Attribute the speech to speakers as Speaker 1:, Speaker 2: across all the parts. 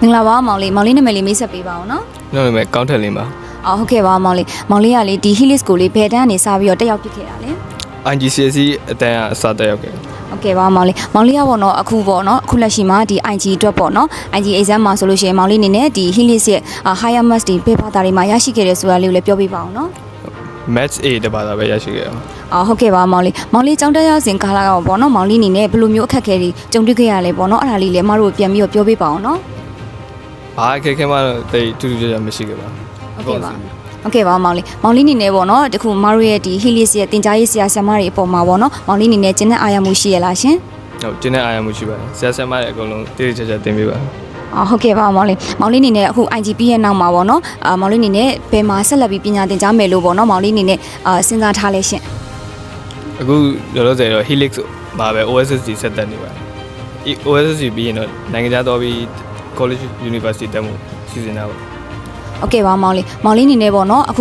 Speaker 1: မင်္ဂလာပါမောင်လေးနာမည်လေးမိတ်ဆက်ပေးပါအောင်နော်
Speaker 2: နောက်လည်းကောင်းထက်လင်းပါ
Speaker 1: အော်ဟုတ်ကဲ့ပါမောင်လေးကလေဒီ Helix ကိုလေဘယ်တန်းကနေစပြီးတော့တက်ရောက်ဖြစ်ခဲ့တာလဲ
Speaker 2: IGCSE အတန်းအစတက်ရောက်ခဲ့
Speaker 1: ဟုတ်ကဲ့ပါမောင်လေးကပေါ့နော်အခုလက်ရှိမှာဒီ IG အတွက်ပေါ့နော် IG exam မှာဆိုလို့ရှိရင်မောင်လေးအနေနဲ့ဒီ Helix ရဲ့ higher maths ဒီပေပါတာတွေမှာရရှိခဲ့တယ်ဆိုတာလေးကိုလည်းပြောပြပါအောင်နော်
Speaker 2: Maths A တပါတာပဲရရှိခဲ့အောင်
Speaker 1: အော်ဟုတ်ကဲ့ပါမောင်လေးကျောင်းတက်ရောက်စဉ်ကာလကပေါ့နော်မောင်လေးအနေနဲ့ဘယ်လိုမျိုးအခက်အခဲတွေကြုံတွေ့ခဲ့ရလဲပေါ့နော်အဲ့ဒါလေးလည်းမတို့ပြန်ပြီးတော့ပြောပြပါအောင်နော်
Speaker 2: ဘာအခက်အခဲမှတော့တိတ်တူတူကြကြမရှိခဲ့ပါ
Speaker 1: ဟုတ်ကဲ့ပါမောင်လေးအနေနဲ့ပေါ့နော်တခုမတို့ရဲ့ဒီ Helix ရဲ့တင် जा ရေးဆရာဆရာမတွေအပေါ်မှာပေါ့နော်မောင်လေးအနေနဲ့ကျင်းတဲ့အားရမှုရှိရလားရှင်
Speaker 2: ဟုတ်ကျင်းတဲ့အားရမှုရှိပါတယ်ဆရာဆရာမတွေအကုန်လုံးတိတိကျကျသင်ပေးပါ
Speaker 1: အော်ဟုတ်ကဲ့ပါမောင်လေးအနေနဲ့အခု IGP ရဲ့နောက်မှာပေါ့နော်မောင်လေးအနေနဲ့ဘယ်မှာဆက်လက်ပြီးပညာသင်ကြားမယ်လို့ပေါ့နော်မောင်လေးအနေနဲ့စဉ်းစားထားလဲရှင်
Speaker 2: အခုလောလောဆယ်တော့ Helix မှာပဲ OSSD ဆက်တက်နေပါတယ် OSSD ပြီးရင်တော့နိုင်ငံခြားသွားပြီး College University တက်မှုစီစဉ်တာပါ
Speaker 1: ဟုတ်ကဲ့ပါမောင်လေးအနေနဲ့ပေါ့နော်အ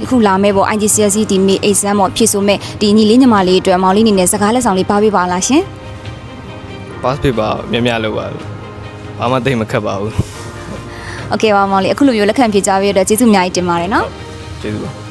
Speaker 1: ခုလာမဲ့ပေါ့ IGCSE ဒီ May exam ပေါ့ဖြည့်ဆိုမဲ့ဒီညီလေးညီမလေးအတွက်မောင်လေးအနေနဲ့စကားလက်ဆောင်လေးပါပေးပါလားရှင်
Speaker 2: Pass paper မြတ်လုပ်ပါဘာမှတိတ်မခက်ပါဘူး
Speaker 1: ဟုတ်ကဲ့ပါမောင်လေးအခုလိုမျိုးလက်ခံဖြေကြားပေးရတဲ့ကျေးဇူးအများကြီးတင်ပါတယ်နော်
Speaker 2: ကျေးဇူးပါ